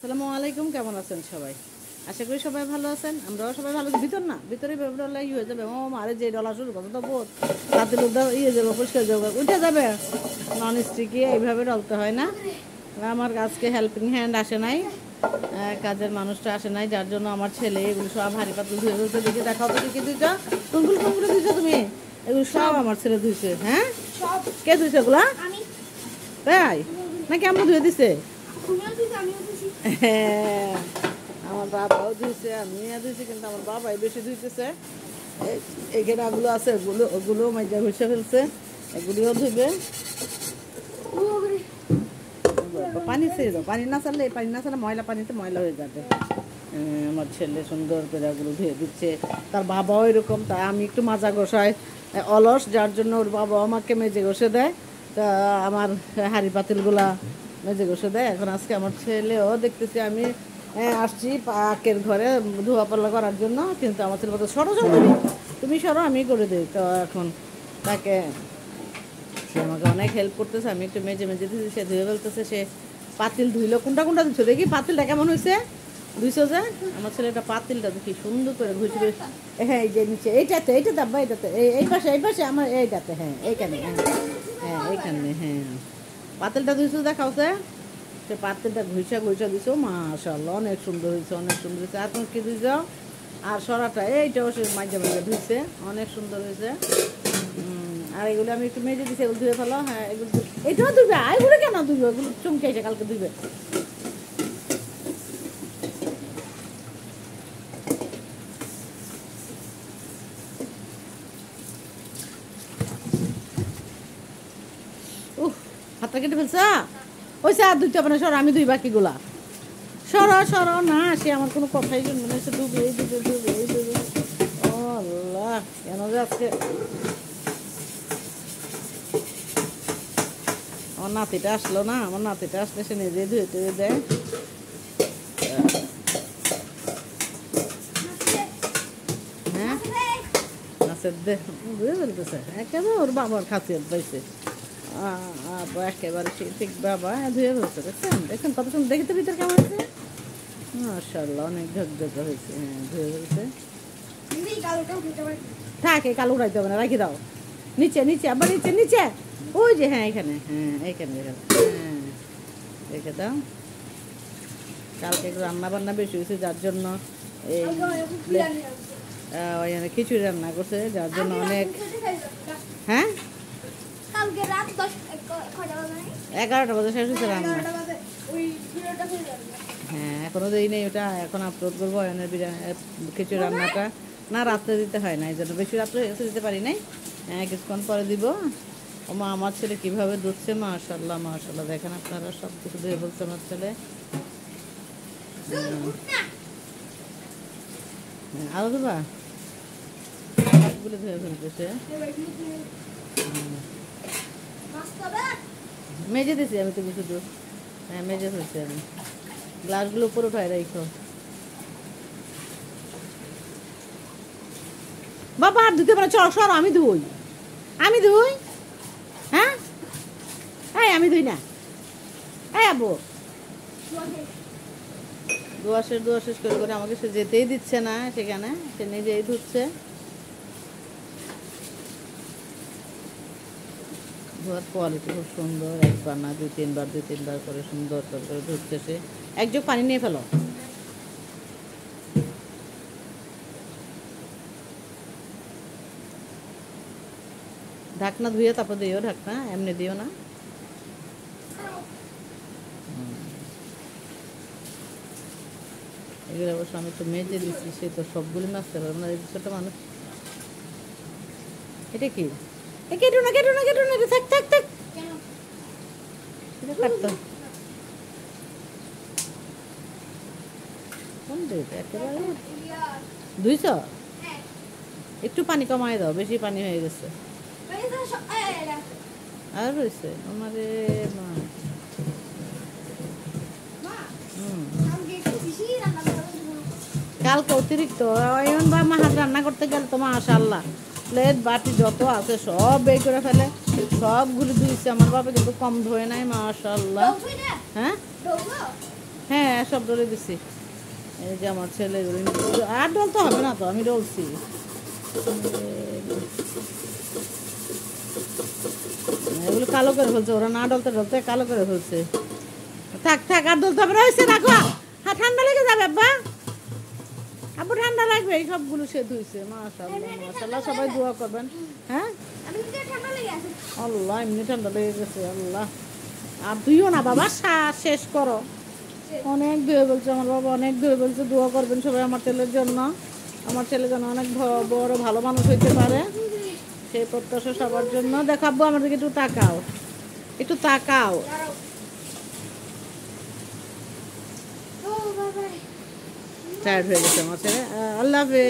আসসালামু আলাইকুম, কেমন আছেন সবাই? আশা করি সবাই ভালো আছেন। আমরাও সবাই ভালো। ভিতর না ভিতরে ডলার হয়ে যাবে। ও মারে যে ডলার শুরু করতো তো বোধ তাতে ইয়ে যাবে, পরিষ্কার যাবে, উঠে যাবে। নন স্টিকে এইভাবে ডলতে হয় না। আমার আজকে হেল্পিং হ্যান্ড আসে নাই, কাজের মানুষটা আসে নাই, যার জন্য আমার ছেলে এগুলো সব হাঁড়ি পাতল ধুয়ে ফেলতে। দেখি দেখাও তো কি ধুইছ, কোনগুলো কোনগুলো ধুইছ তুমি? এগুলো সব আমার ছেলে ধুইছে। হ্যাঁ, কে ধুইছে এগুলা? তাই নাকি আম্মু ধুয়ে দিছে? হ্যাঁ, আমার বাবাও ধুইছে, আমিও ধুইছি, কিন্তু আমার বাবাই বেশি ধুইতেছে। এই ঘেরাগুলো আছে, ওগুলো মাইজা ঘষে ফেলছে, এগুলিও ধুবে। পানি ছেড়ে দাও, পানি না ছাড়লে ময়লা, পানিতে ময়লা হয়ে যাবে। আমার ছেলে সুন্দর করে ওগুলো ধুয়ে দিচ্ছে। তার বাবাও এরকম, তাই আমি একটু মাজা ঘষায় অলস, যার জন্য ওর বাবা আমাকে মেজে ঘষে দেয়। তা আমার হাঁড়ি পাতিলগুলা মেজে ঘষে দেয়। এখন আজকে আমার ছেলেও দেখতেছি আমি আসছি পাকের ঘরে ধোয়া পাল্লা করার জন্য, কিন্তু আমার ছেলে বলতে সরো সরো, তুমি সরো, আমি করে দিই। তো এখন তাকে, সে আমাকে অনেক হেল্প করতেছে। আমি একটু মেজে দিতেছি, সে ধুয়ে ফেলতেছে। সে পাতিল ধুইলো, কোনটা কোনটা দিচ্ছ দেখি, পাতিলটা কেমন হয়েছে দুইশো যে। আমার ছেলেটা পাতিলটা দেখি সুন্দর করে ঘুষবে। হ্যাঁ, এই যে নিচে এইটাতে, এইটা দাব্বা, এইটাতে, এই পাশে আমার এইটাতে, হ্যাঁ এইখানে, হ্যাঁ হ্যাঁ এইখানে, হ্যাঁ পাতিলটা দুইশো দেখাওছে। সে পাতিলটা ঘুষা দিছো, মাশাআল্লাহ অনেক সুন্দর হয়েছে, অনেক সুন্দর হয়েছে। আর তুমি কি দিছ? আর সরাটা এইটাও সে মাঝে ধুইছে, অনেক সুন্দর হয়েছে। আর এগুলো আমি একটু মেজে দিচ্ছি, এগুলো ধুয়ে ফেলো। হ্যাঁ, এগুলো এটাও ধুবে, এগুলো কেন ধুবে? এগুলো চমকে এসে কালকে ধুবে। হাতটা কেটে ফেলছে। ওই আর দুইটা মানে সর, আমি দুই বাকিগুলা সর না। সে আমার কোনো কথাই শুনবে না, সে ডুবে ও আল্লাহ, কেন যে আজকে আমার নাতিটা আসলো না। আমার নাতিটা আসলে সে নিজে ধুয়ে টুয়ে দেয়। হ্যাঁ, আছে ধুয়ে ফেলতেছে একেবারে, ওর বাবার খাসিয়ত পাইছে একেবারে। ঠিক বাবা ধুয়ে ফেলছে। দেখছেন কত সুন্দর, দেখতে ভিতরে কেমন হয়েছে? মাশাআল্লাহ অনেক ঝকঝকে হয়েছে। হ্যাঁ, ধুয়ে ফেলছে। থাক, এই কালো উড়াইতে হবে না, রাখি দাও নিচে নিচে, আবার নিচে ওই যে, হ্যাঁ এখানে, হ্যাঁ এইখানে, হ্যাঁ রেখে দাও। কালকে একটু রান্না বান্না বেশি হয়েছে, যার জন্য এই খিচুড়ি রান্না করছে, যার জন্য অনেক। হ্যাঁ, 11টা বাজে শেষ হয়েছে রান্না। হ্যাঁ, এখনও দিই নেই ওটা, এখন আপলোড করবো অয়নের খিচুড়ি রান্নাটা। না, রাত্রে দিতে হয় না, এই জন্য বেশি রাত্রে হয়ে গেছে, দিতে পারি নাই। হ্যাঁ, কিছুক্ষণ পরে দিব। ও মা, আমার ছেলে কীভাবে ধুচ্ছে, মাশাআল্লাহ মাশাআল্লাহ। দেখেন আপনারা, সব কিছু ধুয়ে বলছে আমার ছেলে। হ্যাঁ, আরও দেবা, সবগুলো ধুয়ে ফেলতেছে। মেজে দিছি আমি, তুমি শুধু। হ্যাঁ, মেজে ফেলছি আমি। গ্লাসগুলো উপরে উঠায় রাখো বাবা। আর ধুতে পারে, চল সর, আমি ধুই। হ্যাঁ, আমি ধুই না। আবু দোয়া শেষ করে আমাকে সে যেতেই দিচ্ছে না সেখানে, সে নিজেই ধুচ্ছে। ধোয়ার কোয়ালিটি খুব সুন্দর, একবার না দুই তিনবার করে সুন্দর করে ধুচ্ছে সে। এক জগ পানি নিয়ে ফেলো। ঢাকনা ধুয়ে তারপর দিও, ঢাকনা এমনি দিও না। এগুলো অবশ্য আমি তো মেজে দিচ্ছি, সে তো সবগুলি নাচতে পারবো না, ছোটো মানুষ। এটা কি? কেটো না, থাক কাটতো। কোন একেবারে ধুইছ? একটু পানি কমাই দাও, বেশি পানি হয়ে গেছে। আর রয়েছে আমারে মা। কালকে অতিরিক্ত এমন বা মা হাত রান্না করতে গেলে তো মাশাআল্লাহ প্লেট বাটি যত আছে সব বের করে ফেলে, সবগুলো ধুইছে আমার বাবা, কিন্তু কম ধোয়ে নাই মাশাআল্লাহ। হ্যাঁ, হ্যাঁ সব ডলে দিছি। এই যে আমার ছেলে আর ডলতে হবে না তো, আমি ডলছি। এগুলো কালো করে ফেলছে, ওরা না ডলতে ডলতে কালো করে ফেলছে। থাক থাক, আর ডলতে হবে না, হয়েছে রাখো। হ্যাঁ ঠান্ডা লেগে যাবে আব্বা, আব্বু ঠান্ডা লাগবে। এই সবগুলো সেদ্ধ হয়েছে, মাশাআল্লাহ মাশাআল্লাহ, সবাই দোয়া করবেন। হ্যাঁ আল্লাহ, এমনি ঠান্ডা লেগে গেছে আল্লাহ। আর তুইও না বাবা, শেষ করো। অনেক ধুয়ে বলছে আমার বাবা, অনেক ধুয়ে বলছে দোয়া করবেন সবাই আমার ছেলের জন্য। আমার ছেলে যেন অনেক বড় ভালো মানুষ হইতে পারে, সেই প্রত্যাশা সবার জন্য। দেখাবো আমাদেরকে, একটু তাকাও, একটু তাকাও। টায়ার্ড হয়ে গেছে আমার ছেলে। আল্লাহ হাফেজ।